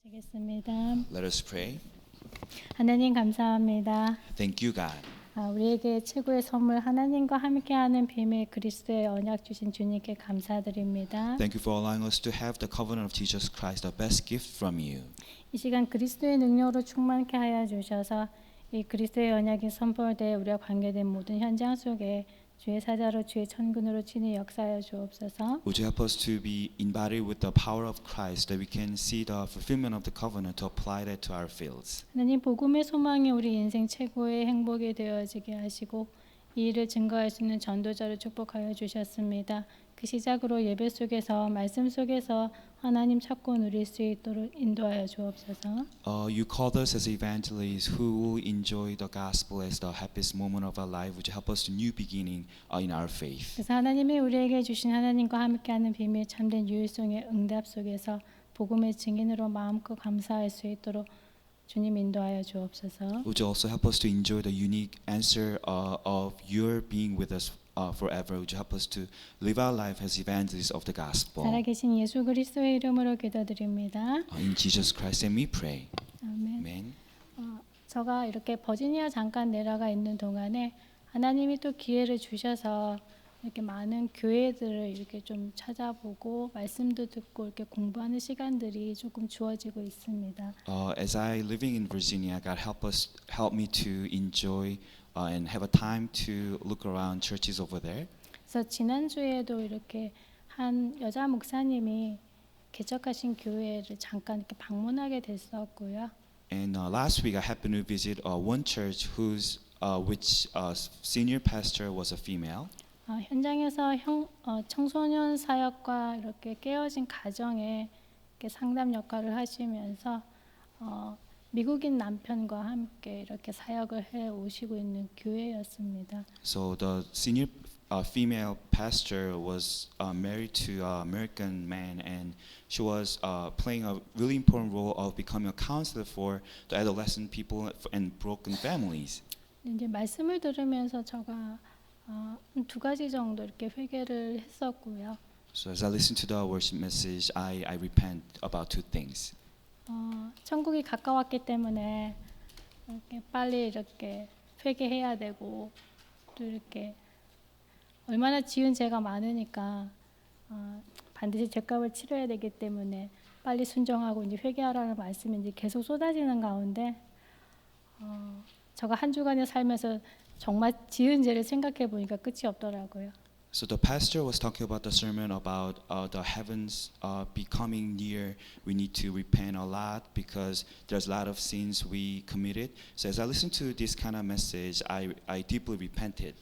하겠습니다. Let us pray. 하나님 감사합니다. Thank you, God. 우리에게 최고의 선물 하나님과 함께하는 비밀 그리스도의 언약 주신 주님께 감사드립니다. Thank you for allowing us to have the covenant of Jesus Christ, the best gift from you. 이 시간 그리스도의 능력으로 충만케 하여 주셔서 이 그리스도의 언약이 선포돼 우리와 관계된 모든 현장 속에 주의 사자로 주의 천군으로 친히 역사하여 주옵소서. Would you help us to be embodied with the power of Christ, that we can see the fulfillment of the covenant to apply that to our fields. 하나님 복음의 소망이 우리 인생 최고의 행복이 되어지게 하시고 이 일을 증거할 수 있는 전도자를 축복하여 주셨습니다. 그 시작으로 예배 속에서 말씀 속에서 하나님 찾고 누릴 수 있도록 인도하여 주옵소서. You called us as evangelists who will enjoy the gospel as the happiest moment of our life. Would you help us to new beginning in our faith? 그래서 하나님이 우리에게 주신 하나님과 함께하는 비밀 참된 유일성의 응답 속에서 복음의 증인으로 마음껏 감사할 수 있도록 주님 인도하여 주옵소서. Would you also help us to enjoy the unique answer of your being with us forever? Would you help us to live our life as evangelists of the gospel? 살아계신 예수 그리스도의 이름으로 기도드립니다. In Jesus Christ, and we pray. 아멘. Amen. 제가 이렇게 버지니아 잠깐 내려가 있는 동안에 하나님이 또 기회를 주셔서 이렇게 많은 교회들을 이렇게 좀 찾아보고 말씀도 듣고 이렇게 공부하는 시간들이 조금 주어지고 있습니다. As I living in Virginia, God help me to enjoy and have a time to look around churches over there. 그래서 지난주에도 이렇게 한 여자 목사님이 개척하신 교회를 잠깐 이렇게 방문하게 됐었고요. And last week, I happened to visit one church which senior pastor was a female. 현장에서 청소년 사역과 이렇게 깨어진 가정에 이렇게 상담 역할을 하시면서 미국인 남편과 함께 이렇게 사역을 해 오시고 있는 교회였습니다. So the senior female pastor was married to an American man, and she was playing a really important role of becoming a counselor for the adolescent people and broken families. 이제 말씀을 들으면서 제가 두 가지 정도 이렇게 회개를 했었고요. So as I listen to the worship message, I repent about two things. 천국이 가까웠기 때문에 이렇게 빨리 이렇게 회개해야 되고 또 이렇게 얼마나 지은 죄가 많으니까 반드시 죄값을 치러야 되기 때문에 빨리 순종하고 이제 회개하라는 말씀이 이제 계속 쏟아지는 가운데 제가 한 주간에 살면서 정말 지은 죄를 생각해 보니까 끝이 없더라고요. So the pastor was talking about the sermon about the heavens becoming near. We need to repent a lot because there's a lot of sins we committed. So as I listened to this kind of message, I deeply repented.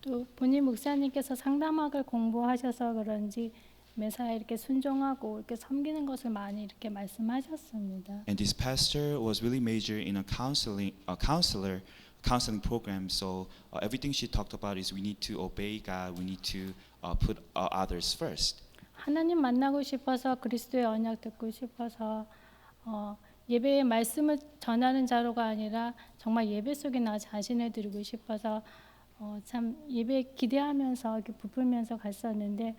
또 본인 목사님께서 상담학을 공부하셔서 그런지 매사에 이렇게 순종하고 이렇게 섬기는 것을 많이 이렇게 말씀하셨습니다. And this pastor was really major in a counseling program. So everything she talked about is we need to obey God. We need to put others first. 하나님 만나고 싶어서 그리스도의 언약 듣고 싶어서 예배의 말씀을 전하는 자로가 아니라 정말 예배 속에 나 자신을 드리고 싶어서 참 예배 기대하면서 이렇게 부풀면서 갔었는데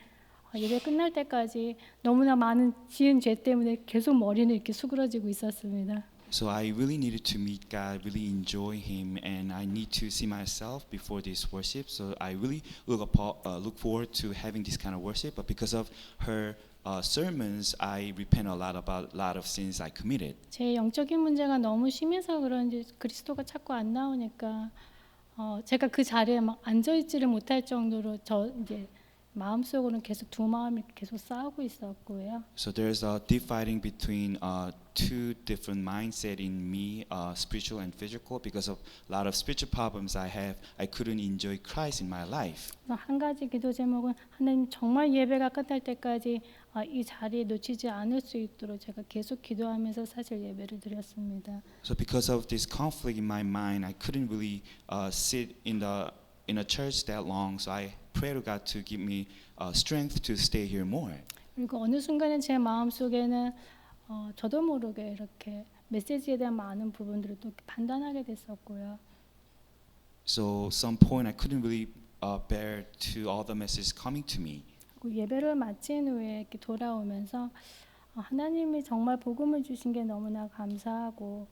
예배 끝날 때까지 너무나 많은 지은 죄 때문에 계속 머리는 이렇게 수그러지고 있었습니다. So I really needed to meet God, really enjoy Him, and I need to see myself before this worship. So I really look forward to having this kind of worship. But because of her sermons, I repent a lot about a lot of sins I committed. 제 영적인 문제가 너무 심해서 그런지 그리스도가 자꾸 안 나오니까 제가 그 자리에 막 앉아 있지를 못할 정도로 이제 마음속으로는 계속 두 마음이 계속 싸우고 있었고요. So there's a deep fighting between two different mindset in me, spiritual and physical, because of a lot of spiritual problems I have. I couldn't enjoy Christ in my life. 한 가지 기도 제목은 하나님 정말 예배가 끝날 때까지 이 자리에 놓치지 않을 수 있도록 제가 계속 기도하면서 사실 예배를 드렸습니다. So because of this conflict in my mind, I couldn't really sit in a church that long. So I pray to God to give me strength to stay here more. 그리고 어느 순간에 제 마음 속에는 저도 모르게 이렇게 메시지에 대한 많은 부분들을 또 판단하게 됐었고요. So some point I couldn't really bear to all the messages coming to me. 예배를 마친 후에 이렇게 돌아오면서 하나님이 정말 복음을 주신 게 너무나 감사하고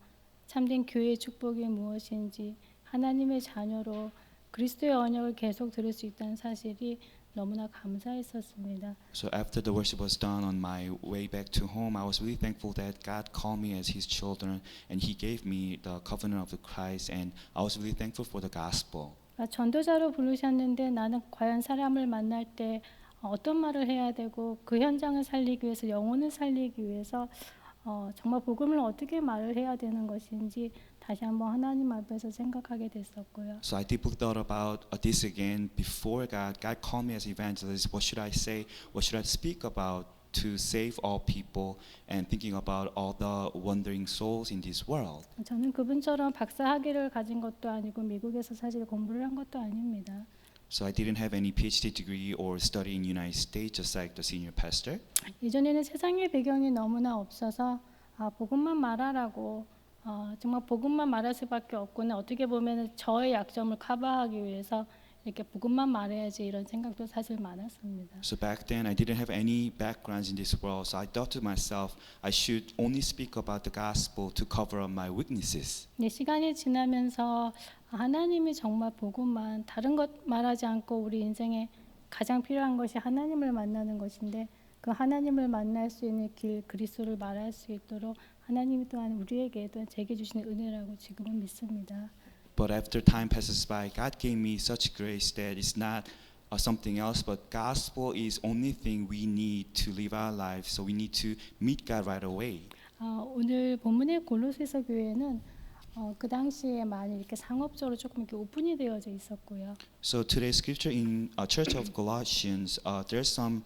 참된 교회의 축복이 무엇인지 하나님의 자녀로 그리스도의 언약을 계속 들을 수 있다는 사실이 너무나 감사했었습니다. So after the worship was done on my way back to home, I was really thankful that God called me as His children, and He gave me the covenant of the Christ, and I was really thankful for the gospel. 전도자로 부르셨는데 나는 과연 사람을 만날 때 어떤 말을 해야 되고 그 현장을 살리기 위해서 영혼을 살리기 위해서 정말 복음을 어떻게 말을 해야 되는 것인지 다시 한번 하나님 앞에서 생각하게 됐었고요. So I deeply thought about this again before God. God called me as evangelist. What should I say? What should I speak about to save all people? And thinking about all the wandering souls in this world. 저는 그분처럼 박사 학위를 가진 것도 아니고 미국에서 사실 공부를 한 것도 아닙니다. So I didn't have any PhD degree or study in United States, just like the senior pastor. 예전에는 세상의 배경이 너무나 없어서 복음만 말하라고 정말 복음만 말할 수밖에 없구나. 어떻게 보면 저의 약점을 커버하기 위해서 이렇게 복음만 말해야지 이런 생각도 사실 많았습니다. So back then I didn't have any backgrounds in this world, so I thought to myself I should only speak about the gospel to cover up my weaknesses. 시간이 지나면서 하나님이 정말 복음만 다른 것 말하지 않고 우리 인생에 가장 필요한 것이 하나님을 만나는 것인데 그 하나님을 만날 수 있는 길 그리스도를 말할 수 있도록 하나님이 또한 우리에게 또한 제게 주시는 은혜라고 지금은 믿습니다. But after time passes by, God gave me such grace that it's not something else, but gospel is only thing we need to live our lives. So we need to meet God right away. 오늘 본문의 골로새서 교회는 그 당시에 많이 이렇게 상업적으로 조금 이렇게 오픈이 되어져 있었고요. So today's scripture in Church of Colossians, there's some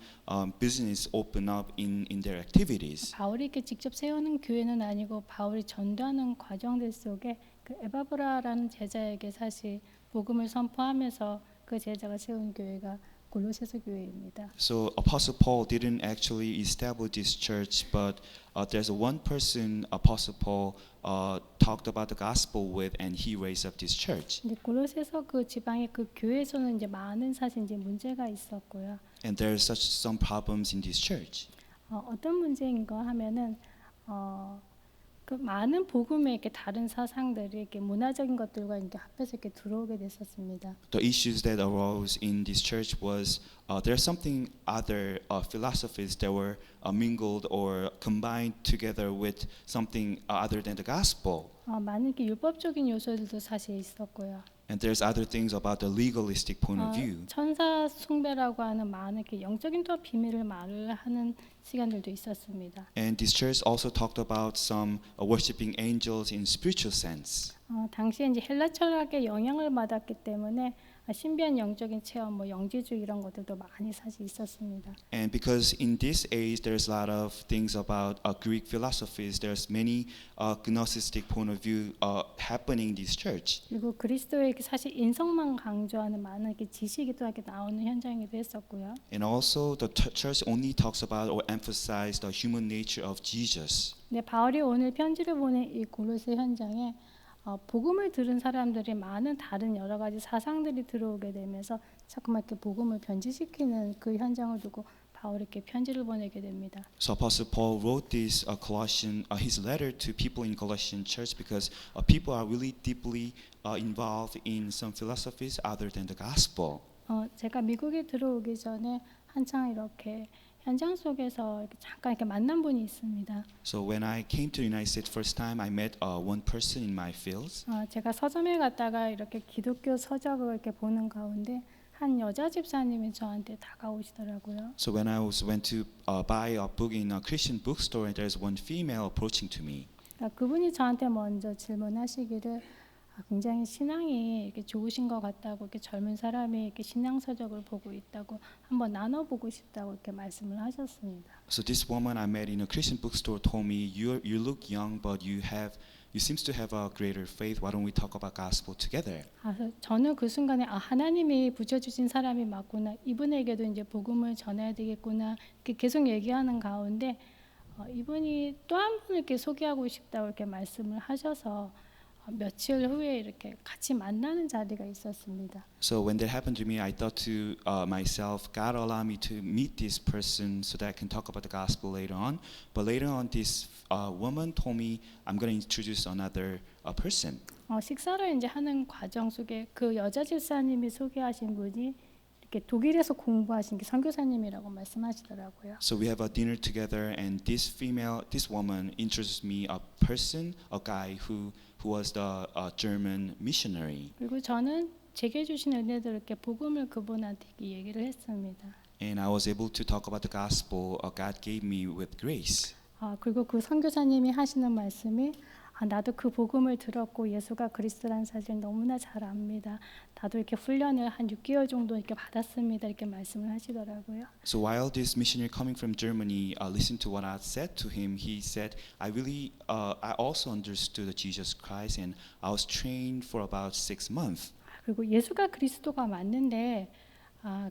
business open up in their activities. 바울이 이렇게 직접 세우는 교회는 아니고 바울이 전도하는 과정들 속에 그 에바브라라는 제자에게 사실 복음을 선포하면서 그 제자가 세운 교회가 골로새서 교회입니다. So Apostle Paul didn't actually establish this church, but there's one person Apostle Paul talked about the gospel with, and he raised up this church. 근데 골로새서 그 지방의 그 교회에서는 이제 많은 사실 이제 문제가 있었고요. And there's such some problems in this church. 어떤 문제인가 하면은 그 많은 복음에 이렇게 다른 사상들이 이렇게 문화적인 것들과 이렇게 합해서 이렇게 들어오게 됐었습니다. The issues that arose in this church was there's something other philosophies that were mingled or combined together with something other than the gospel. 많은 이렇게 율법적인 요소들도 사실 있었고요. And there's other things about the legalistic point of view. 천사 숭배라고 하는 많은 이렇게 영적인 또 비밀을 말을 하는 시간들도 있었습니다. And this church also talked about some worshiping angels in spiritual sense. 당시에 이제 헬라 철학의 영향을 받았기 때문에 신비한 영적인 체험, 뭐 영지주의 이런 것들도 많이 사실 있었습니다. And because in this age there's a lot of things about Greek philosophies, there's many Gnostic point of view happening in this church. 그리고 그리스도의 사실 인성만 강조하는 많은 이렇게 지식이 또 이렇게 나오는 현장이기도 했었고요. And also the church only talks about or emphasize the human nature of Jesus. 네, 바울이 오늘 편지를 보낸 이 골로새 현장에 복음을 들은 사람들이 많은 다른 여러 가지 사상들이 들어오게 되면서 자꾸만 이렇게 복음을 변질시키는 그 현장을 두고 바울이 이렇게 편지를 보내게 됩니다. So Apostle Paul wrote this his letter to people in Colossian church because people are really deeply involved in some philosophies other than the gospel. 제가 미국에 들어오기 전에 한창 이렇게 현장 속에서 이렇게 잠깐 이렇게 만난 분이 있습니다. So when I came to the United States first time, I met one person in my fields. 제가 서점에 갔다가 이렇게 기독교 서적을 이렇게 보는 가운데 한 여자 집사님이 저한테 다가오시더라고요. So when I went to buy a book in a Christian bookstore, and there's one female approaching to me. 그분이 저한테 먼저 질문하시기를 굉장히 신앙이 이렇게 좋으신 것 같다고, 이렇게 젊은 사람이 이렇게 신앙 서적을 보고 있다고 한번 나눠보고 싶다고 이렇게 말씀을 하셨습니다. So this woman I met in a Christian bookstore told me, you look young, but you seems to have a greater faith. Why don't we talk about gospel together? 그래서 저는 그 순간에 하나님이 붙여주신 사람이 맞구나. 이분에게도 이제 복음을 전해야 되겠구나. 이렇게 계속 얘기하는 가운데 이분이 또 한 분을 이렇게 소개하고 싶다고 이렇게 말씀을 하셔서 며칠 후에 이렇게 같이 만나는 자리가 있었습니다. So when that happened to me, I thought to myself, God allow me to meet this person so that I can talk about the gospel later on. But later on, this woman told me I'm going to introduce another person. 식사를 이제 하는 과정 속에 그 여자 집사님이 소개하신 분이 이렇게 독일에서 공부하신 게 선교사님이라고 말씀하시더라고요. So we have a dinner together, and this woman introduced me a person, a guy who was the German missionary. 그리고 저는 제게 주신 은혜대로 이렇게 복음을 그분한테 얘기를 했습니다. And I was able to talk about the gospel God gave me with grace. 그리고 그 선교사님이 하시는 말씀이 나도 그 복음을 들었고 예수가 그리스도라는 사실 너무나 잘 압니다. 나도 이렇게 훈련을 한 6개월 정도 이렇게 받았습니다. 이렇게 말씀을 하시더라고요. So while this missionary coming from Germany listened to what I said to him, he said, I also understood Jesus Christ, and I was trained for about 6 months. 그리고 예수가 그리스도가 맞는데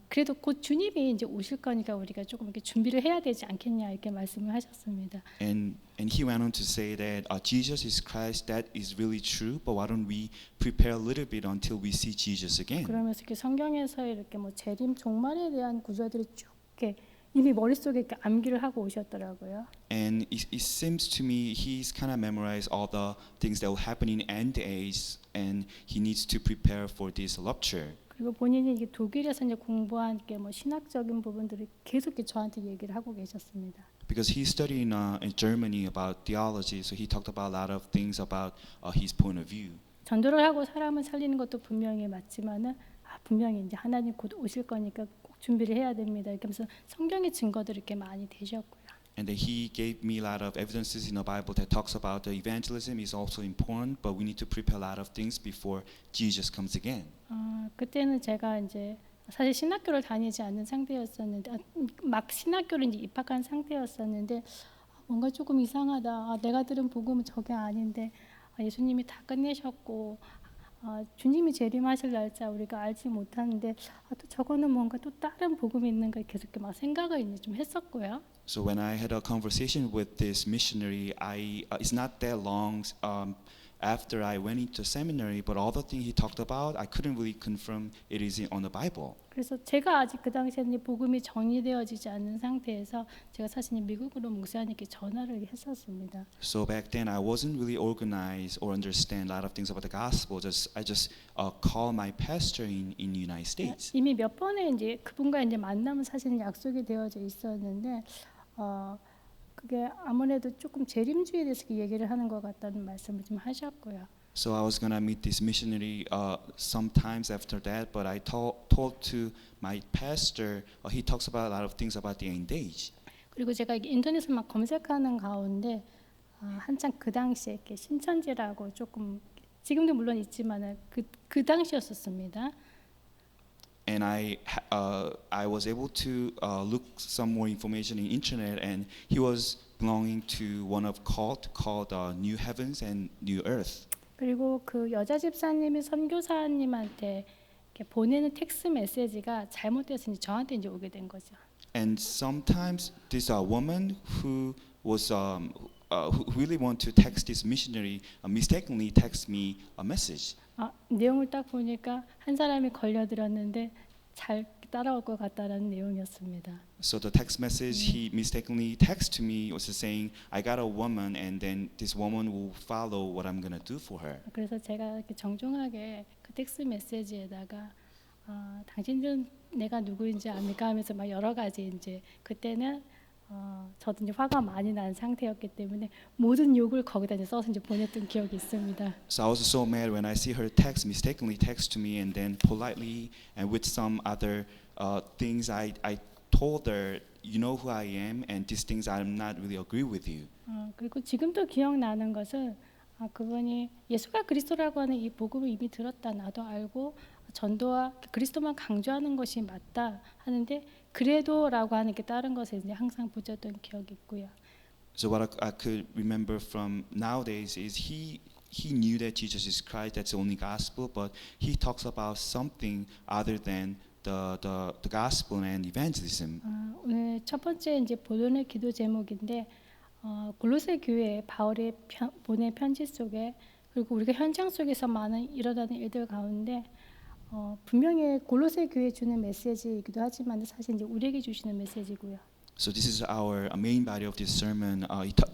그래도 곧 주님이 이제 오실 거니까 우리가 조금 이렇게 준비를 해야 되지 않겠냐 이렇게 말씀을 하셨습니다. And he went on to say that Jesus is Christ. That is really true. But why don't we prepare a little bit until we see Jesus again? 그러면서 이렇게 성경에서 이렇게 뭐 재림 종말에 대한 구절들이 쭉 이렇게 이미 머릿속에 이렇게 암기를 하고 오셨더라고요. And it seems to me he's kind of memorized all the things that will happen in end days, and he needs to prepare for this rapture. 그리고 본인이 이게 독일에서 이제 공부한 게 뭐 신학적인 부분들을 계속 이렇게 저한테 얘기를 하고 계셨습니다. Because he studied in Germany about theology, so he talked about a lot of things about his point of view. 전도를 하고 사람을 살리는 것도 분명히 맞지만은 분명히 이제 하나님 곧 오실 거니까 꼭 준비를 해야 됩니다. 이렇게 하면서 성경의 증거들을 이렇게 많이 대셨고요. And then he gave me a lot of evidences in the Bible that talks about the evangelism is also important, but we need to prepare a lot of things before Jesus comes again. 그때는 제가 이제 사실 신학교를 다니지 않는 상태였었는데 막 신학교를 이제 입학한 상태였었는데 뭔가 조금 이상하다. 내가 들은 복음은 저게 아닌데 예수님이 다 끝내셨고 주님이 재림하실 날짜 우리가 알지 못하는데 또 저거는 뭔가 또 다른 복음이 있는가 계속 이렇게 막 생각을 이제 좀 했었고요. So when I had a conversation with this missionary, it's not that long after I went into seminary, but all the things he talked about, I couldn't really confirm it is on the Bible. 그래서 제가 아직 그 당시에는 복음이 정리되어지지 않는 상태에서 제가 사실 미국으로 목사님께 전화를 했었습니다. So back then I wasn't really organized or understand a lot of things about the gospel. I just called my pastor in United States. 이미 몇 번의 이제 그분과 이제 만남은 사실 약속이 되어져 있었는데 그게 아무래도 조금 재림주의에 대해서 얘기를 하는 것 같다는 말씀을 좀 하셨고요. So I was gonna meet this missionary sometimes after that, but I told to my pastor. He talks about a lot of things about the end age. 그리고 제가 인터넷을 막 검색하는 가운데 한창 그 당시에 이렇게 신천지라고 조금 지금도 물론 있지만은 그 당시였었습니다. And I was able to look some more information in internet, and he was belonging to one of cult called New Heavens and New Earth. 그리고 그 여자 집사님이 선교사님한테 이렇게 보내는 텍스트 메시지가 잘못돼서 이제 저한테 이제 오게 된 거죠. And sometimes this woman who was who really want to text this missionary mistakenly text me a message. 내용을 딱 보니까 한 사람이 걸려들었는데 잘 따라올 것 같다라는 내용이었습니다. So the text message he mistakenly texted to me was saying, "I got a woman, and then this woman will follow what I'm gonna do for her." 그래서 제가 이렇게 정중하게 그 텍스트 메시지에다가 당신들은 내가 누구인지 압니까 하면서 막 여러 가지 이제 그때는 저도 이제 화가 많이 난 상태였기 때문에 모든 욕을 거기다 이제 써서 이제 보냈던 기억이 있습니다. So I was so mad when I see her text mistakenly text to me, and then politely and with some other things I told her, you know who I am, and these things I'm not really agree with you. 그리고 지금도 기억나는 것은 그분이 예수가 그리스도라고 하는 이 복음을 이미 들었다 나도 알고 전도와 그리스도만 강조하는 것이 맞다 하는데 그래도라고 하는 게 다른 것에 이제 항상 붙였던 기억이 있고요. So what I could remember from nowadays is he knew that Jesus is Christ, that's the only gospel, but he talks about something other than the gospel and evangelism. 오늘 첫 번째 이제 본론의 기도 제목인데 골로새 교회에 바울이 보낸 편지 속에 그리고 우리가 현장 속에서 많은 일어나는 일들 가운데 분명히 골로새 교회에 주는 메시지이기도 하지만 사실 이제 우리에게 주시는 메시지고요. So this is our main body of this sermon.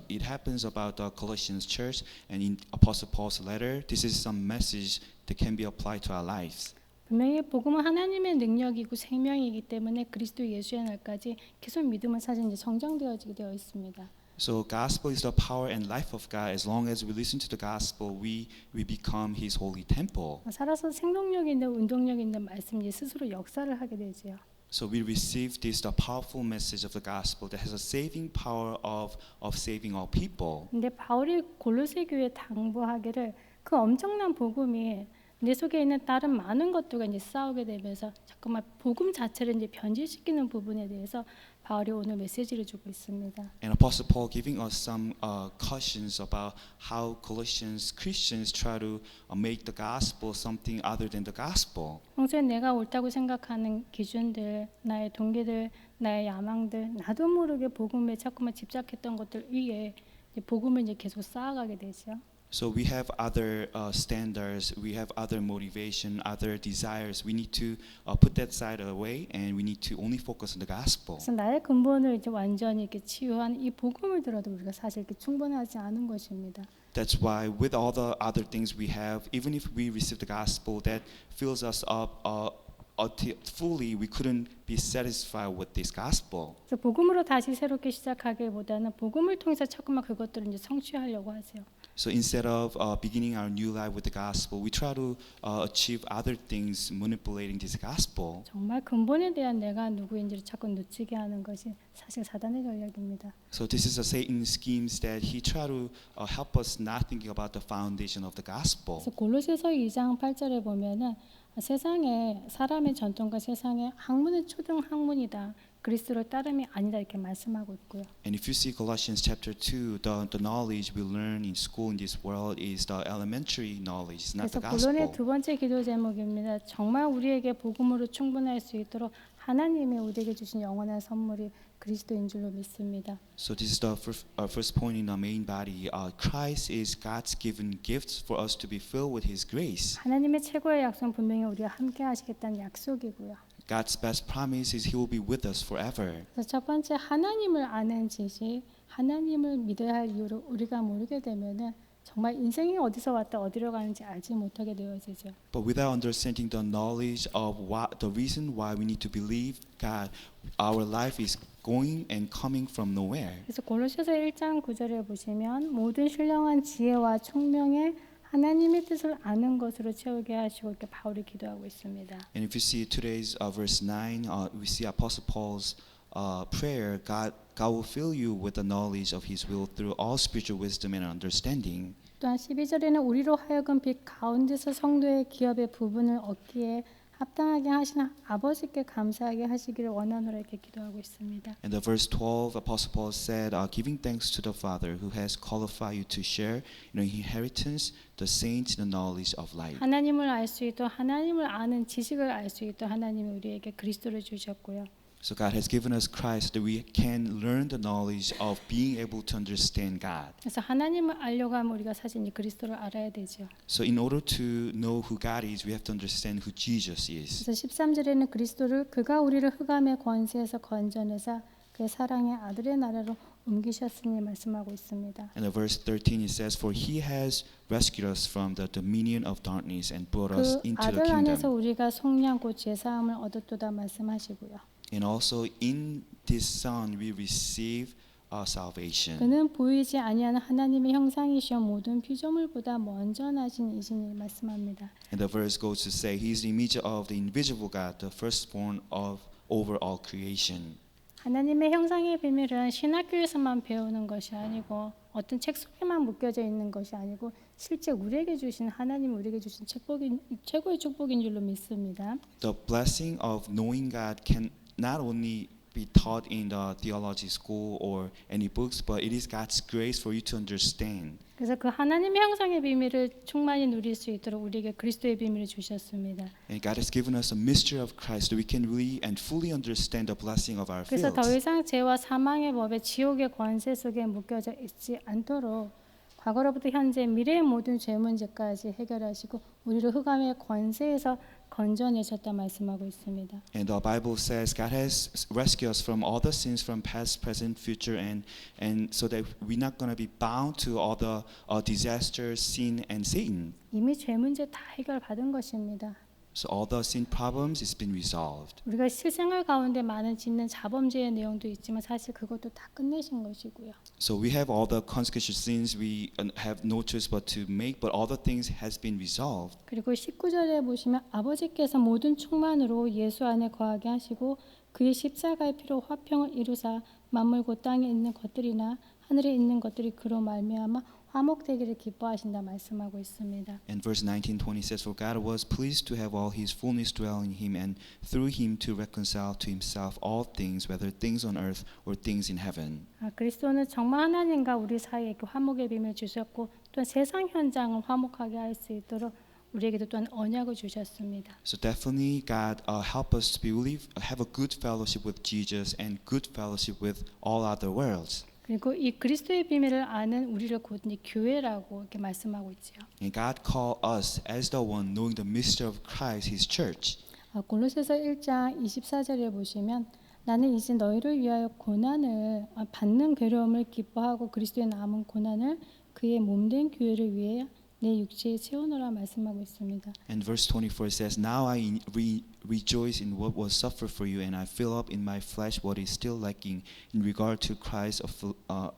It happens about the Colossians church, and in Apostle Paul's letter, this is some message that can be applied to our lives. 분명히 복음은 하나님의 능력이고 생명이기 때문에 그리스도 예수의 날까지 계속 믿음은 사실 이제 정정되어지게 되어 있습니다. So gospel is the power and life of God. As long as we listen to the gospel, we become His holy temple. 살아서 생동력 있는 운동력 있는 말씀이 스스로 역사를 하게 되지요. So we receive this the powerful message of the gospel that has a saving power of saving all people. 근데 바울이 골로새 교회에 당부하기를 그 엄청난 복음이 내 속에 있는 다른 많은 것들과 이제 싸우게 되면서 잠깐만 복음 자체를 이제 변질시키는 부분에 대해서 바울이 오늘 메시지를 주고 있습니다. And Apostle Paul giving us some cautions about how Colossians Christians try to make the gospel something other than the gospel. 평소에 내가 옳다고 생각하는 기준들, 나의 동기들, 나의 야망들, 나도 모르게 복음에 자꾸만 집착했던 것들 위에 이제 복음을 이제 계속 쌓아가게 되죠. So we have other standards, we have other motivation, other desires. We need to put that side away, and we need to only focus on the gospel. 그래서 나의 근본을 이제 완전히 이렇게 치유한 이 복음을 들어도 우리가 사실 이렇게 충분하지 않은 것입니다. That's why with all the other things we have, even if we receive the gospel that fills us up fully, we couldn't be satisfied with this gospel. 그래서 복음으로 다시 새롭게 시작하기보다는 복음을 통해서 자꾸만 그것들을 이제 성취하려고 하세요. So instead of beginning our new life with the gospel, we try to achieve other things manipulating this gospel. 정말 근본에 대한 내가 누구인지를 자꾸 놓치게 하는 것이 사실 사단의 전략입니다. So this is a Satan's schemes that he try to help us not thinking about the foundation of the gospel. 그래서 골로새서 2장 8절에 보면은 세상에 사람의 전통과 세상의 학문은 초등 학문이다. 그리스도를 따름이 아니다 이렇게 말씀하고 있고요. And if you see Colossians chapter 2, the knowledge we learn in school in this world is the elementary knowledge, it's not 그래서 the 본론의 gospel. 두 번째 기도 제목입니다. 정말 우리에게 복음으로 충분할 수 있도록 하나님이 우리에게 주신 영원한 선물이 그리스도인 줄로 믿습니다. So this is the first point in the main body. Christ is God's given gift for us to be filled with His grace. 하나님의 최고의 약속은 분명히 우리와 함께 하시겠다는 약속이고요. God's best promise is He will be with us forever. 그래서 첫 번째 하나님을 아는 지식, 하나님을 믿어야 할 이유를 우리가 모르게 되면은 정말 인생이 어디서 왔다 어디로 가는지 알지 못하게 되어지죠. But without understanding the knowledge of the reason why we need to believe God, our life is going and coming from nowhere. 그래서 골로새서 1장 9절에 보시면 모든 신령한 지혜와 총명에 하나님의 뜻을 아는 것으로 채우게 하시고 이렇게 바울이 기도하고 있습니다. And if you see today's verse 9, we see Apostle Paul's prayer. God will fill you with the knowledge of His will through all spiritual wisdom and understanding. 또한 12절에는 우리로 하여금 빛 가운데서 성도의 기업의 부분을 얻기에 합당하게 하신 아버지께 감사하게 하시기를 원하노라 이렇게 기도하고 있습니다. And the verse 12, Apostle Paul said, giving thanks to the Father who has qualified you to share in the inheritance, the saints, in the knowledge of light. 하나님을 알 수 있도록 하나님을 아는 지식을 알 수 있도록 하나님이 우리에게 그리스도를 주셨고요. So God has given us Christ that we can learn the knowledge of being able to understand God. 그래서 하나님을 알려고 하면 우리가 사실 이제 그리스도를 알아야 되죠. So in order to know who God is, we have to understand who Jesus is. 그래서 13절에는 그리스도를 그가 우리를 흑암의 권세에서 건져내사 그의 사랑의 아들의 나라로 옮기셨으니 말씀하고 있습니다. And the verse 13 it says, "For He has rescued us from the dominion of darkness and brought us 그 into the 아들 안에서 kingdom." 우리가 속량 곧 제사함을 얻었도다 말씀하시고요. And also in this Son we receive salvation. 그는 보이지 아니하는 하나님의 형상이시여 모든 피조물보다 먼저 나신 이시니 말씀합니다. And the verse goes to say, He is the image of the invisible God, the firstborn of over all creation. 하나님의 형상의 비밀은 신학교에서만 배우는 것이 아니고 어떤 책 속에만 묶여져 있는 것이 아니고 실제 우리에게 주신 하나님 우리에게 주신 최고의 축복인 줄로 믿습니다. The blessing of knowing God can not only be taught in the theology school or any books, but it is God's grace for you to understand. 그래서 그 하나님의 형상의 비밀을 충만히 누릴 수 있도록 우리에게 그리스도의 비밀을 주셨습니다. And God has given us a mystery of Christ that we can really and fully understand the blessing of our 그래서 더 fields. 이상 죄와 사망의 법에 지옥의 권세 속에 묶여져 있지 않도록 과거로부터 현재, 미래의 모든 죄 문제까지 해결하시고 우리를 흑암의 권세에서 건져내셨다 말씀하고 있습니다. And the Bible says God has rescued us from all the sins from past, present, future, and so that we're not going to be bound to all the disasters, sin, and Satan. 이미 죄 문제 다 해결받은 것입니다. So all the sin problems has been resolved. 우리가 실생활 가운데 많은 짓는 자범죄의 내용도 있지만 사실 그것도 다 끝내신 것이고요. So we have all the consequential sins we have no choice but to make, but all the things has been resolved. 그리고 19절에 보시면 아버지께서 모든 충만으로 예수 안에 거하게 하시고 그의 십자가의 피로 화평을 이루사 만물 곧 땅에 있는 것들이나 하늘에 있는 것들이 그로 말미암아 화목되기를 기뻐하신다 말씀하고 있습니다. And verse 19-20 says, For God was pleased to have all his fullness dwell in him, and through him to reconcile to himself all things, whether things on earth or things in heaven. 그리스도는 정말 하나님과 우리 사이에 그 화목의 비밀을 주셨고 또 세상 현장을 화목하게 할 수 있도록 우리에게도 또한 언약을 주셨습니다. So definitely God help us to be really have a good fellowship with Jesus and good fellowship with all other worlds. 그리고 이 그리스도의 비밀을 아는 우리를 곧 이 교회라고 이렇게 말씀하고 있지요. And God call us as the one knowing the mystery of Christ, His church. 골로새서 1장 24절에 보시면 나는 이제 너희를 위하여 고난을 받는 괴로움을 기뻐하고 그리스도의 남은 고난을 그의 몸된 교회를 위해 내 육체에 채우노라 말씀하고 있습니다. And verse 24 says, Now I rejoice in what was suffered for you, and I fill up in my flesh what is still lacking in regard to Christ's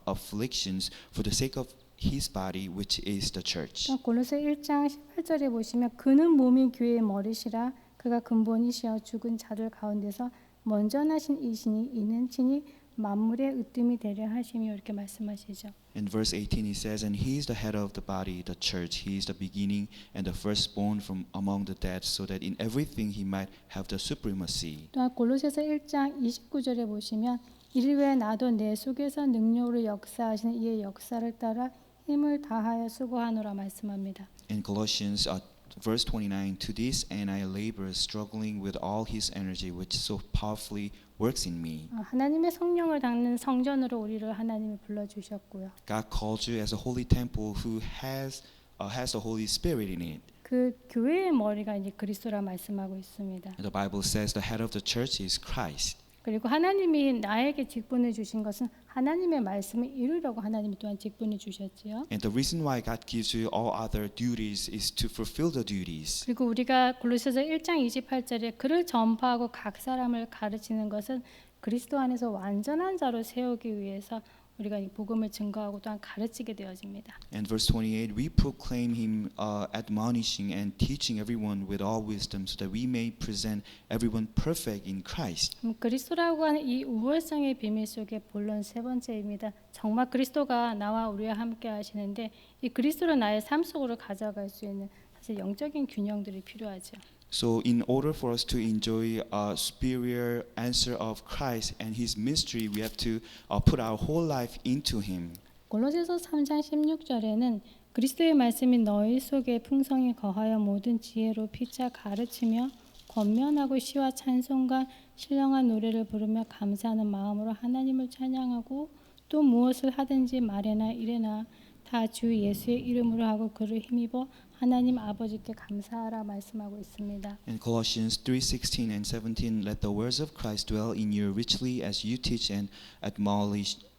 afflictions for the sake of His body, which is the church. 골로새 1장 18절에 보시면 그는 몸이 교회의 머리시라 그가 근본이시여 죽은 자들 가운데서 먼저 나신 이시니 이는 친히 만물의 으뜸이 되려 하시며 이렇게 말씀하시죠. In verse 18 he says, And he is the head of the body, the church. He is the beginning and the firstborn from among the dead, so that in everything he might have the supremacy. 또한 골로새서 1장 29절에 보시면 이를 위해 나도 내 속에서 능력으로 역사하시는 이의 역사를 따라 힘을 다하여 수고하노라 말씀합니다. In Colossians verse 29, To this and I labor, struggling with all his energy, which so powerfully works in me. 하나님의 성령을 담는 성전으로 우리를 하나님이 불러주셨고요. God called you as a holy temple who has the Holy Spirit in it. 그 교회의 머리가 이제 그리스도라 말씀하고 있습니다. And the Bible says the head of the church is Christ. 그리고 하나님이 나에게 직분을 주신 것은 하나님의 말씀을 이루려고 하나님이 또한 직분을 주셨지요. And the reason why God gives you all other duties is to fulfill the duties. 그리고 우리가 골로새서 1장 28절에 그를 전파하고 각 사람을 가르치는 것은 그리스도 안에서 완전한 자로 세우기 위해서 우리가 이 복음을 증거하고 또한 가르치게 되어집니다. And verse 28, we proclaim him admonishing and teaching everyone with all wisdom so that we may present everyone perfect in Christ. 그리스도라고 하는 이 우월성의 비밀 속에 본론 세 번째입니다. 정말 그리스도가 나와 우리와 함께 하시는데 이 그리스도를 나의 삶 속으로 가져갈 수 있는 사실 영적인 균형들이 필요하죠. So in order for us to enjoy a superior answer of Christ and his mystery, we have to put our whole life into him. 골로새서 3장 16절에는 그리스도의 말씀이 너희 속에 풍성히 거하여 모든 지혜로 피차 가르치며 권면하고 시와 찬송과 신령한 노래를 부르며 감사하는 마음으로 하나님을 찬양하고 또 무엇을 하든지 말에나 일에나 다 주 예수의 이름으로 하고 그를 힘입어 하나님 아버지께 감사하라 말씀하고 있습니다. In Colossians 3:16 and 17, let the words of Christ dwell in you richly as you teach and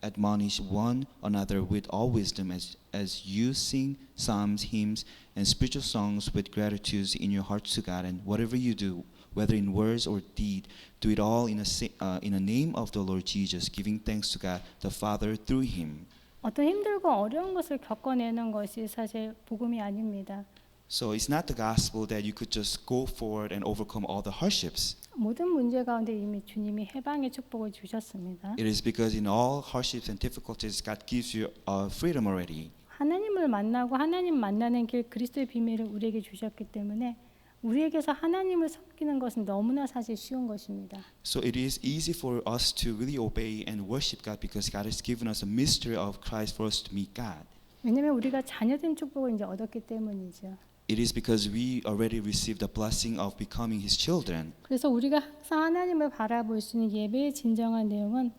admonish one another with all wisdom as you sing psalms, hymns, and spiritual songs with gratitude in your hearts to God. And whatever you do, whether in words or deed, do it all in the name of the Lord Jesus, giving thanks to God the Father through him. 어떤 힘들고 어려운 것을 겪어내는 것이 사실 복음이 아닙니다. So it's not the gospel that you could just go forward and overcome all the hardships. 모든 문제 가운데 이미 주님이 해방의 축복을 주셨습니다. It is because in all hardships and difficulties, God gives you freedom already. 하나님을 만나고 하나님 만나는 길 그리스도의 비밀을 우리에게 주셨기 때문에 우리에게서 하나님을 섬기는 것은 너무나 사실 쉬운 것입니다. So it is easy for us to really obey and worship God because God has given us a mystery of Christ for us to meet God. 왜냐하면 우리가 자녀된 축복을 이제 얻었기 때문이죠. It is because we already received the blessing of becoming His children. 그래서 우리가 항상 하나님을 바라볼 수 있는 예배의 진정한 내용은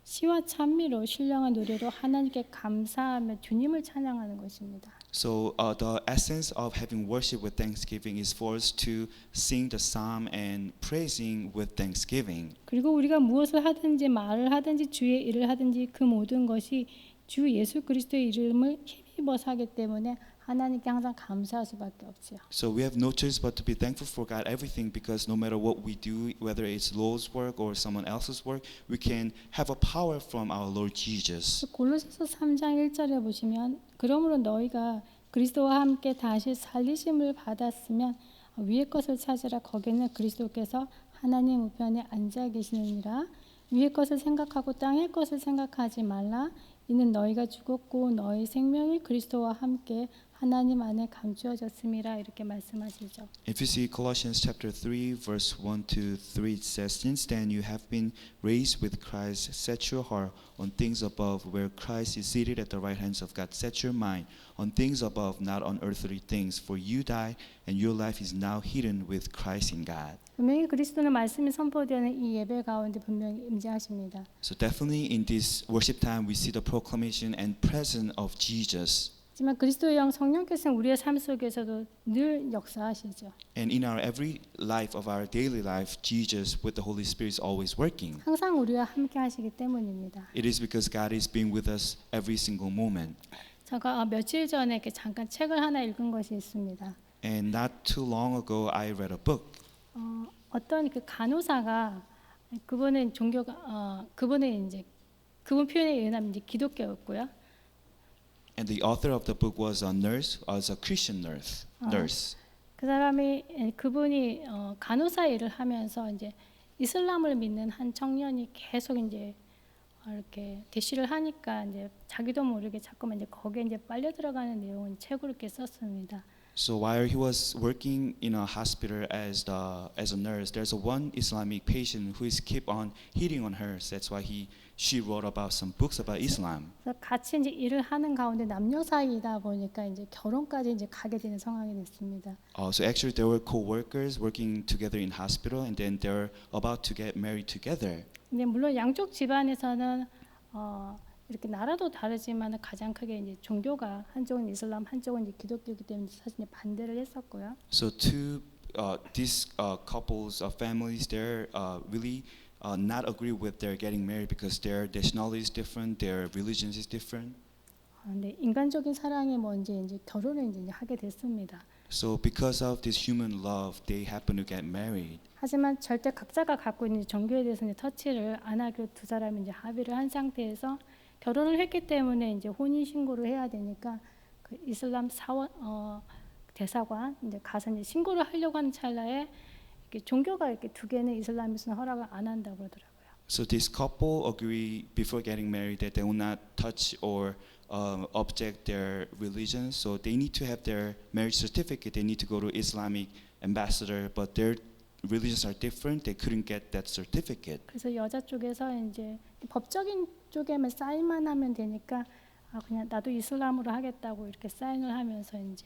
시와 찬미로 신령한 노래로 하나님께 감사하며 주님을 찬양하는 것입니다. So the essence of having worship with thanksgiving is for us to sing the psalm and praising with thanksgiving. 그리고 우리가 무엇을 하든지 말을 하든지 주의 일을 하든지 그 모든 것이 주 예수 그리스도의 이름을 힘입어서 하기 때문에 하나님께 항상 감사할 수밖에 없지요. So we have no choice but to be thankful for God everything because no matter what we do, whether it's Lord's work or someone else's work, we can have a power from our Lord Jesus. 골로새서 3장 1절에 보시면 그러므로 너희가 그리스도와 함께 다시 살리심을 받았으면 위의 것을 찾으라 거기는 그리스도께서 하나님 우편에 앉아 계시느니라 위의 것을 생각하고 땅의 것을 생각하지 말라 이는 너희가 죽었고 너희 생명이 그리스도와 함께 하나님 안에 감추어졌음이라 이렇게 말씀하시죠. If you see Colossians chapter 3 verse 1 to 3 it says since then you have been raised with Christ set your heart on things above where Christ is seated at the right hand of God set your mind on things above not on earthly things for you died and your life is now hidden with Christ in God. 분명히 그리스도는 말씀이 선포되는 이 예배 가운데 분명히 임재하십니다. So definitely in this worship time we see the proclamation and presence of Jesus. 하지만 그리스도의 영 성령께서는 우리의 삶 속에서도 늘 역사하시죠. And in our every life of our daily life, Jesus with the Holy Spirit is always working. 항상 우리와 함께 하시기 때문입니다. It is because God is being with us every single moment. 제가 며칠 전에 이렇게 잠깐 책을 하나 읽은 것이 있습니다. And not too long ago, I read a book. 어떤 그 간호사가 그분은 종교가 그분은 이제 그분 표현에 의하면 이제 기독교였고요. And the author of the book was a nurse, was a Christian nurse. 그 사람이 그분이 간호사 일을 하면서 이제 이슬람을 믿는 한 청년이 계속 이제 이렇게 대시를 하니까 이제 자기도 모르게 자꾸만 이제 거기에 이제 빨려 들어가는 내용을 책으로 이렇게 썼습니다. So while he was working in a hospital as a nurse, there's a one Islamic patient who is keep on hitting on her. That's why she wrote about some books about Islam. 그래서 같이 이제 일을 하는 가운데 남녀 사이다 보니까 이제 결혼까지 이제 가게 되는 상황이 됐습니다. So actually there were co-workers working together in hospital, and then they're about to get married together. 근데 물론 양쪽 집안에서는 이렇게 나라도 다르지만 가장 크게 이제 종교가 한쪽은 이슬람, 한쪽은 이제 기독교이기 때문에 사실 반대를 했었고요. So these couples of families, they're really not agree with their getting married because their nationality is different, their religion is different. 근데 인간적인 사랑이 뭔지 이제 결혼을 이제 하게 됐습니다. So because of this human love, they happen to get married. 하지만 절대 각자가 갖고 있는 종교에 대해서 이제 터치를 안 하기로 두 사람이 이제 합의를 한 상태에서 결혼을 했기 때문에 이제 혼인 신고를 해야 되니까 그 이슬람 사원 대사관 이제 가서 이제 신고를 하려고 하는 찰나에 이렇게 종교가 이렇게 두 개는 이슬람에서는 허락을 안 한다고 그러더라고요. So this couple agree before getting married that they will not touch or object their religion. So they need to have their marriage certificate. They need to go to Islamic ambassador, but their religions are different. They couldn't get that certificate. 그래서 여자 쪽에서 이제 법적인 쪽에만 사인만 하면 되니까 그냥 나도 이슬람으로 하겠다고 이렇게 사인을 하면서 이제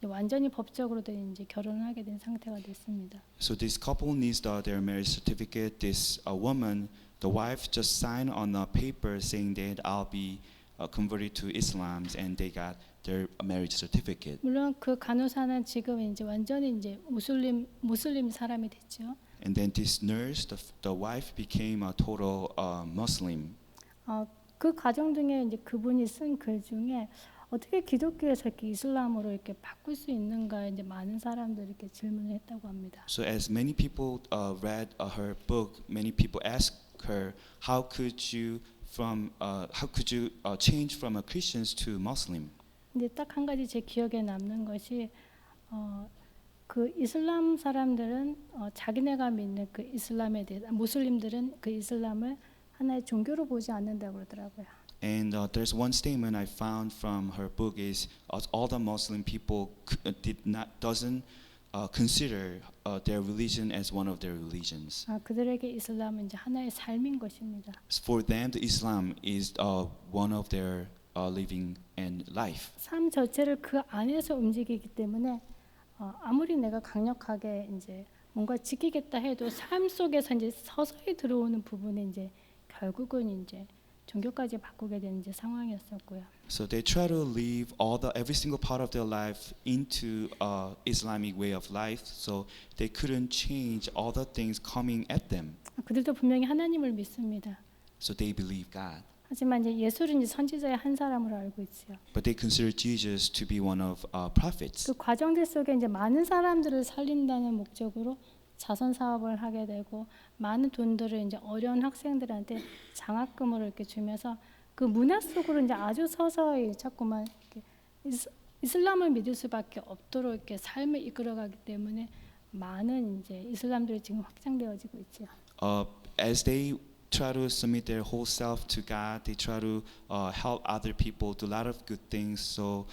완전히 법적으로도 이제 결혼을 하게 된 상태가 됐습니다. So this couple needs their marriage certificate. This woman, the wife, just signed on a paper saying that I'll be converted to Islam, and they got their marriage certificate. 물론 그 간호사는 지금 이제 완전히 이제 무슬림 사람이 됐죠. And then this nurse, the wife, became a total Muslim. 그 과정 중에 이제 그분이 쓴 글 중에 어떻게 기독교에서 이렇게 이슬람으로 이렇게 바꿀 수 있는가 이제 많은 사람들이 이렇게 질문을 했다고 합니다. So as many people read her book, many people asked her, how could you change from a Christians to Muslim? 근데 딱 한 가지 제 기억에 남는 것이 그 이슬람 사람들은 자기네가 믿는 그 이슬람에 대해 무슬림들은 그 이슬람을 하나의 종교로 보지 않는다고 그러더라고요. And there's one statement I found from her book is all the Muslim people doesn't consider their religion as one of their religions. 그들에게 이슬람은 이제 하나의 삶인 것입니다. For them, the Islam is one of their living and life. 삶 전체를 그 안에서 움직이기 때문에 아무리 내가 강력하게 이제 뭔가 지키겠다 해도 삶 속에서 이제 서서히 들어오는 부분에 이제 결국은 이제 종교까지 바꾸게 되는 이제 상황이었었고요. So they try to live every single part of their life into Islamic way of life. So they couldn't change all the things coming at them. 그들도 분명히 하나님을 믿습니다. So they believe God. 하지만 이제 예수를 이제 선지자의 한 사람으로 알고 있어요. But they consider Jesus to be one of prophets. 그 과정들 속에 이제 많은 사람들을 살린다는 목적으로 자선 사업을 하게 되고 많은 돈들을 이제 어려운 학생들한테 장학금으로 이렇게 주면서 그 문화 속으로 이제 아주 서서히 자꾸만 이렇게 이슬람을 믿을 수밖에 없도록 이렇게 삶을 이끌어가기 때문에 많은 이제 이슬람들이 지금 확장되어지고 있죠. As they try to submit their whole self to God, they try to help other people, do a lot of good things. So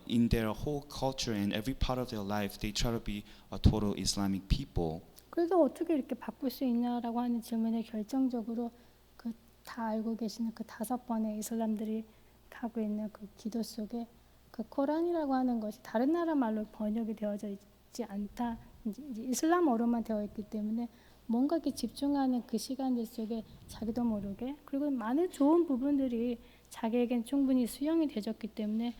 in their whole culture and every part of their life, they try to be a total Islamic people. 그래서 어떻게 이렇게 바꿀 수 있냐라고 하는 질문에 결정적으로 그 다 알고 계시는 그 5번의 이슬람들이 하고 있는 그 기도 속에 그 코란이라고 하는 것이 다른 나라 말로 번역이 되어져 있지 않다. 이제 이슬람어로만 되어 있기 때문에 뭔가 이렇게 집중하는 그 시간들 속에 자기도 모르게 그리고 많은 좋은 부분들이 자기에겐 충분히 수용이 되었기 때문에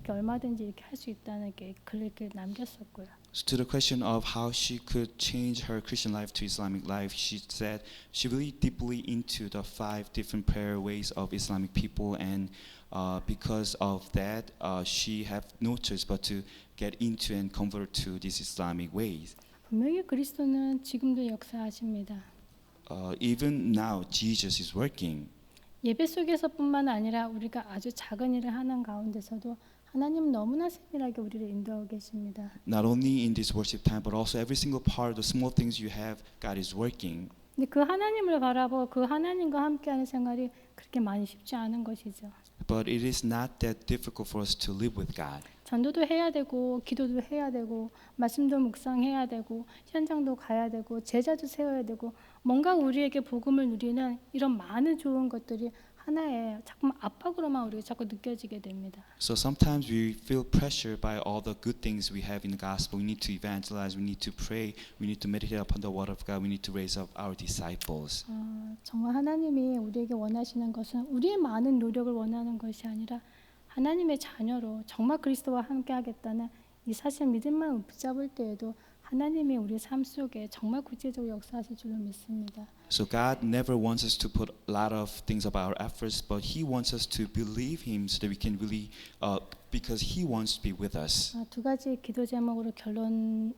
얼마든지 이렇게 할 수 있다는 게 글을 이렇게 남겼었고요. So to the question of how she could change her Christian life to Islamic life, she said she really deeply into the 5 different prayer ways of Islamic people, and because of that, she have no choice but to get into and convert to these Islamic ways. 분명히 그리스도는 지금도 역사하십니다. Even now, Jesus is working. 예배 속에서뿐만 아니라 우리가 아주 작은 일을 하는 가운데서도 하나님은 너무나 세밀하게 우리를 인도하고 계십니다. Not only in this worship time, but also every single part, the small things you have, God is working. 근데 그 하나님을 바라보고 그 하나님과 함께하는 생활이 그렇게 많이 쉽지 않은 것이죠. But it is not that difficult for us to live with God. 전도도 해야 되고 기도도 해야 되고 말씀도 묵상해야 되고 현장도 가야 되고 제자도 세워야 되고 뭔가 우리에게 복음을 누리는 이런 많은 좋은 것들이 하나의 자꾸 압박으로만 우리가 자꾸 느껴지게 됩니다. So sometimes we feel pressure by all the good things we have in the gospel. We need to evangelize, we need to pray, we need to meditate upon the word of God, we need to raise up our disciples. 정말 하나님이 우리에게 원하시는 것은 우리의 많은 노력을 원하는 것이 아니라 하나님의 자녀로 정말 그리스도와 함께 하겠다는 이 사실 믿음만 붙잡을 때에도 하나님이 우리 삶 속에 정말 구체적으로 역사하실 줄로 믿습니다. So God never wants us to put a lot of things about our efforts, but He wants us to believe Him so that we can really, because He wants to be with us. 2가지 기도 제목으로 결론으로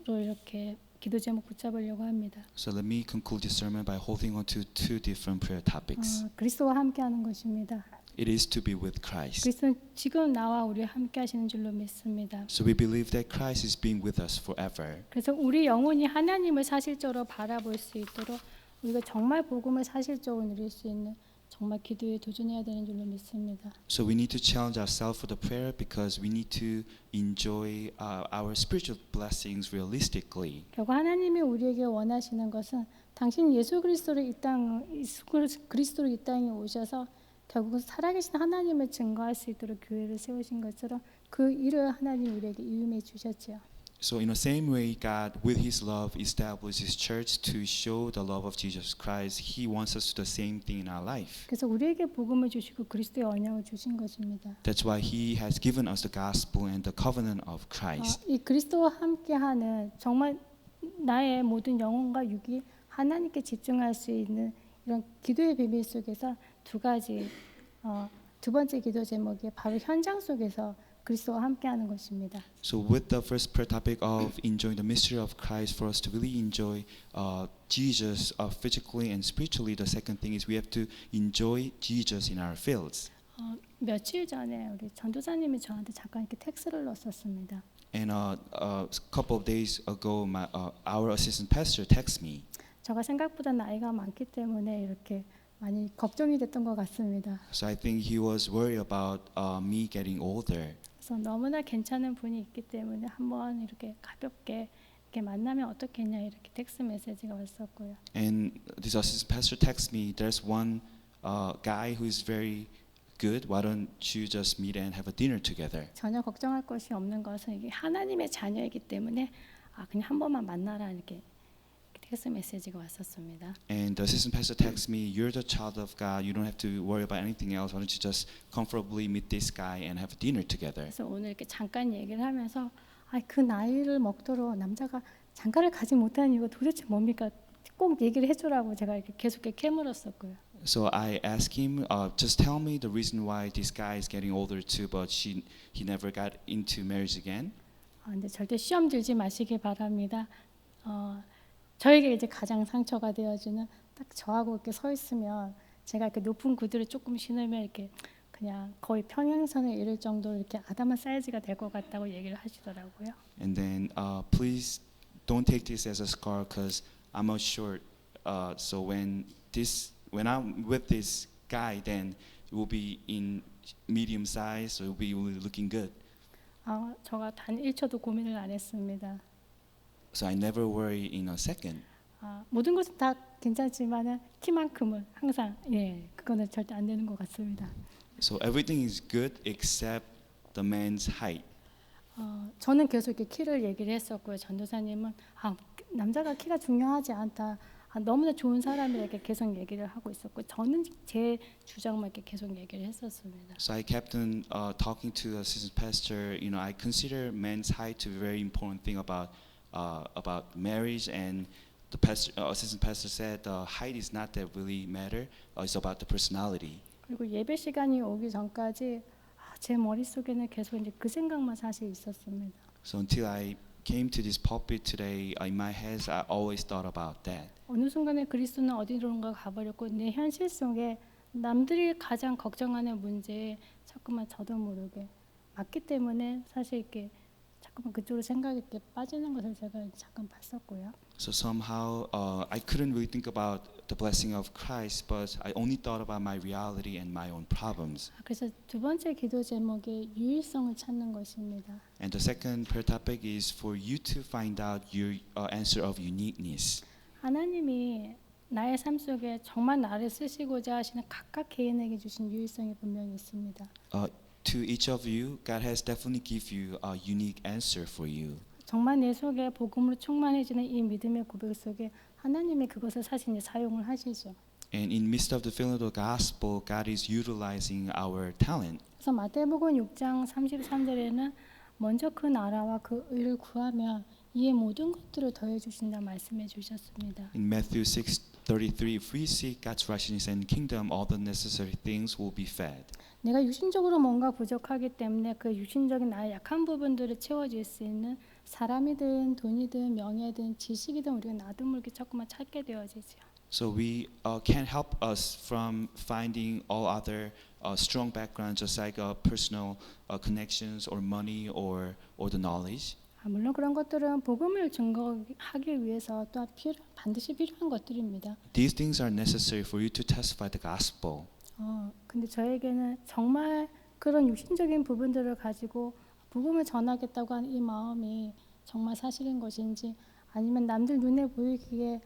이렇게 기도 제목 붙잡으려고 합니다. So let me conclude this sermon by holding on to 2 different prayer topics. 그리스도와 함께하는 것입니다. It is to be with Christ. 그리스도는 지금 나와 우리와 함께하시는 줄로 믿습니다. So we believe that Christ is being with us forever. 그래서 우리 영혼이 하나님을 사실적으로 바라볼 수 있도록 우리가 정말 복음을 사실적으로 누릴 수 있는 정말 기도에 도전해야 되는 줄로 믿습니다. So we need to challenge ourselves for the prayer because we need to enjoy our spiritual blessings realistically. 결국 하나님이 우리에게 원하시는 것은 당신 예수 그리스도로 이 땅에 오셔서 결국 살아계신 하나님을 증거할 수 있도록 교회를 세우신 것처럼 그 일을 하나님이 우리에게 이음해 주셨지요. So in the same way, God, with His love, established His church to show the love of Jesus Christ. He wants us to do the same thing in our life. 그래서 우리에게 복음을 주시고 그리스도의 언약을 주신 것입니다. That's why He has given us the gospel and the covenant of Christ. 이 그리스도와 함께하는 정말 나의 모든 영혼과 육이 하나님께 집중할 수 있는 이런 기도의 비밀 속에서 2가지 두 번째 기도 제목이 바로 현장 속에서 그리스도와 함께하는 것입니다. So with the first prayer topic of enjoying the mystery of Christ, for us to really enjoy Jesus physically and spiritually, the second thing is we have to enjoy Jesus in our fields. 며칠 전에 우리 전도사님이 저한테 잠깐 이렇게 텍스트를 넣었었습니다. And a couple of days ago, our assistant pastor texted me. 제가 생각보다 나이가 많기 때문에 이렇게 많이 걱정이 됐던 것 같습니다. So I think he was worried about me getting older. 그래서 너무나 괜찮은 분이 있기 때문에 한번 이렇게 가볍게 이렇게 만나면 어떻겠냐 이렇게 텍스트 메시지가 왔었고요. And this assistant pastor texted me, there's one guy who is very good. Why don't you just meet and have a dinner together? 전혀 걱정할 것이 없는 것은 이게 하나님의 자녀이기 때문에 그냥 한 번만 만나라 이렇게 텍스트 메시지가 왔었습니다. And the assistant pastor texts me, "You're the child of God. You don't have to worry about anything else. Why don't you just comfortably meet this guy and have dinner together?" 그래서 오늘 이렇게 잠깐 얘기를 하면서 그 나이를 먹도록 남자가 장가를 가지 못하는 이유가 도대체 뭡니까? 꼭 얘기를 해주라고 제가 이렇게 계속 캐물었었고요. So I asked him, "Just tell me the reason why this guy is getting older too, but he never got into marriage again." 근데 절대 시험 들지 마시기 바랍니다. 저에게 이제 가장 상처가 되어주는 딱 저하고 이렇게 서 있으면 제가 이렇게 높은 구두를 조금 신으면 이렇게 그냥 거의 평행선에 이를 정도로 이렇게 아담한 사이즈가 될 것 같다고 얘기를 하시더라고요. And then, please don't take this as a scar, because I'm a short. So when I'm with this guy, then it will be in medium size, so it will be really looking good. 제가 단 1초도 고민을 안 했습니다. So I never worry in a second. 모든 것은 다 괜찮지만은 키만큼은 항상 그거는 절대 안 되는 것 같습니다. So everything is good except the man's height. 저는 계속 이렇게 키를 얘기를 했었고요. 전도사님은 남자가 키가 중요하지 않다. 너무나 좋은 사람이라고 계속 얘기를 하고 있었고 저는 제 주장만 이렇게 계속 얘기를 했었습니다. So I kept on talking to the assistant pastor. I consider men's height to be a very important thing about marriage, and the assistant pastor said the height is not that really matter. It's about the personality. 그리고 예배 시간이 오기 전까지 제 머릿속에는 계속 이제 그 생각만 사실 있었습니다. So until I came to this pulpit today, in my head I always thought about that. 어느 순간에 그리스도는 어디론가 가버렸고 내 현실 속에 남들이 가장 걱정하는 문제에 자꾸만 저도 모르게 맞기 때문에 사실 이렇게 자꾸만 그쪽으로 생각이 이렇게 빠지는 것을 제가 잠깐 봤었고요. So somehow I couldn't really think about the blessing of Christ, but I only thought about my reality and my own problems. 그래서 두 번째 기도 제목이 유일성을 찾는 것입니다. And the second prayer topic is for you to find out your answer of uniqueness. 하나님이 나의 삶 속에 정말 나를 쓰시고자 하시는 각각 개인에게 주신 유일성이 분명히 있습니다. To each of you, God has definitely give you a unique answer for you. 정말 내 속에 복음으로 충만해지는 이 믿음의 고백 속에 하나님이 그것을 사실 사용을 하시죠. And in midst of the filling of the gospel, God is utilizing our talent. 그래서 마태복음 6장 33절에는 먼저 그 나라와 그 의를 구하면 이의 모든 것들을 더해 주신다 말씀해 주셨습니다. In Matthew 6:33, if we seek God's righteousness and kingdom, all the necessary things will be fed. 내가 육신적으로 뭔가 부족하기 때문에 그 육신적인 나의 약한 부분들을 채워줄 수 있는 사람이든 돈이든 명예든 지식이든 우리가 나도 모르게 자꾸만 찾게 되어지죠. So we can't help us from finding all other strong backgrounds, just like personal connections or money or the knowledge. 물론 그런 것들은 복음을 증거하기 위해서 또한 반드시 필요한 것들입니다. These things are necessary for you to testify the gospel. 근데 저에게는 정말 그런 육신적인 부분들을 가지고 복음을 전하겠다고 하는 이 마음이 정말 사실인 것인지 아니면 남들 눈에 보이기에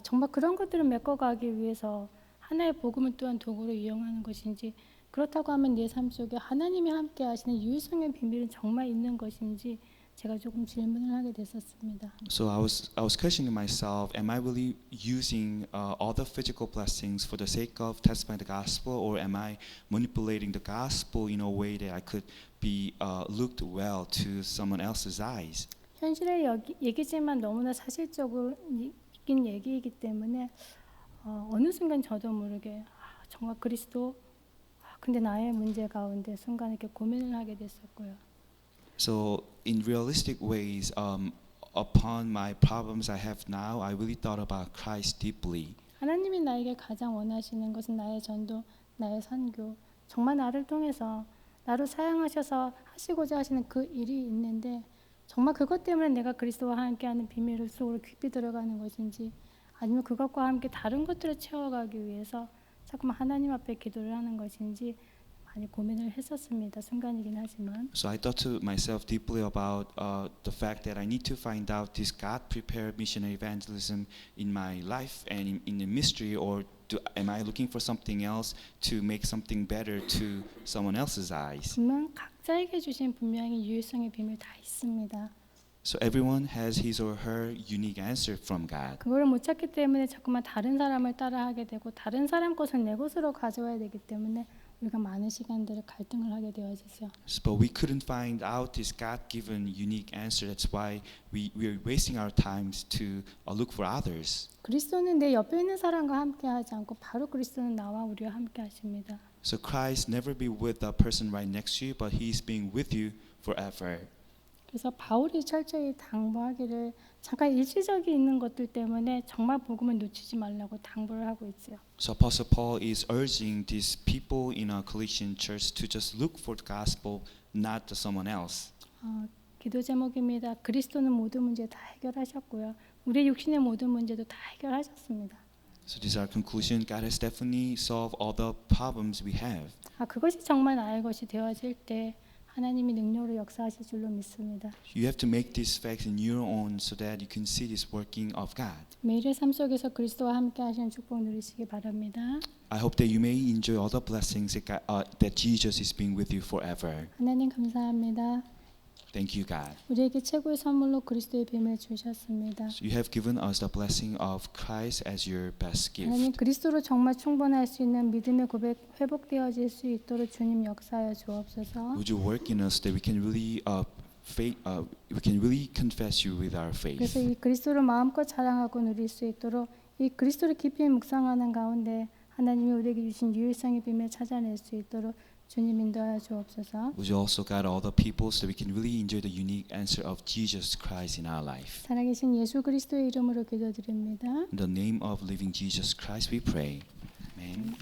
정말 그런 것들을 메꿔가기 위해서 하나의 복음을 또한 도구로 이용하는 것인지 그렇다고 하면 내 삶 속에 하나님이 함께 하시는 유일성의 비밀은 정말 있는 것인지 제가 조금 질문을 하게 됐었습니다. So I was questioning myself, am I really using all the physical blessings for the sake of testifying the gospel, or am I manipulating the gospel in a way that I could be looked well to someone else's eyes? 현실의 얘기지만 너무나 사실적인 얘기이기 때문에 어느 순간 저도 모르게 정말 그리스도 근데 나의 문제 가운데 순간 이렇게 고민을 하게 됐었고요. So in realistic ways, upon my problems I have now, I really thought about Christ deeply. 하나님이 나에게 가장 원하시는 것은 나의 전도, 나의 선교, 정말 나를 통해서 나를 사용하셔서 하시고자 하시는 그 일이 있는데 정말 그것 때문에 내가 그리스도와 함께하는 비밀을 속으로 깊이 들어가는 것인지 아니면 그것과 함께 다른 것들을 채워가기 위해서 자꾸만 하나님 앞에 기도를 하는 것인지 많이 고민을 했었습니다. 순간이긴 하지만. So I thought to myself deeply about the fact that I need to find out this God-prepared missionary evangelism in my life and in the mystery, or am I looking for something else to make something better to someone else's eyes? 분명 각자에게 주신 분명히 유일성의 비밀 다 있습니다. So everyone has his or her unique answer from God. 그거를 못 찾기 때문에 자꾸만 다른 사람을 따라하게 되고 다른 사람 것을 내 것으로 가져와야 되기 때문에 우리가 많은 시간들을 갈등을 하게 되어지죠. But we couldn't find out this God-given unique answer. That's why we are wasting our times to look for others. 그리스도는 내 옆에 있는 사람과 함께 하지 않고 바로 그리스도는 나와 우리와 함께 하십니다. So Christ never be with the person right next to you, but He is being with you forever. 그래서 바울이 철저히 당부하기를 잠깐 일시적이 있는 것들 때문에 정말 복음을 놓치지 말라고 당부를 하고 있어요. So Apostle Paul is urging these people in a Colossian church to just look for the gospel, not to someone else. 기도 제목입니다. 그리스도는 모든 문제 다 해결하셨고요. 우리 육신의 모든 문제도 다 해결하셨습니다. So this is our conclusion. God has definitely solved all the problems we have. 그것이 정말 나의 것이 되어질 때 하나님이 능력으로 역사하실 줄로 믿습니다. You have to make these facts in your own so that you can see this working of God. 매일의 삶 속에서 그리스도와 함께 하시는 축복 누리시기 바랍니다. I hope that you may enjoy all the blessings that Jesus is being with you forever. 하나님 감사합니다. Thank you, God. 우리에게 최고의 선물로 그리스도의 빔을 주셨습니다. So you have given us the blessing of Christ as your best 하나님 gift. 그리스도로 정말 충분할 수 있는 믿음의 고백 회복되어질 수 있도록 주님 역사하여 주옵소서. Would you work in us that we can really confess you with our 그래서 faith? 이 그리스도를 마음껏 자랑하고 누릴 수 있도록 이 그리스도를 깊이 묵상하는 가운데 하나님이 우리에게 주신 유일성의 빔을 찾아낼 수 있도록 주님 인도하여 주옵소서. Would you also guide all the people so that we can really enjoy the unique answer of Jesus Christ in our life? 살아계신 예수 그리스도의 이름으로 기도드립니다. In the name of living Jesus Christ we pray. Amen.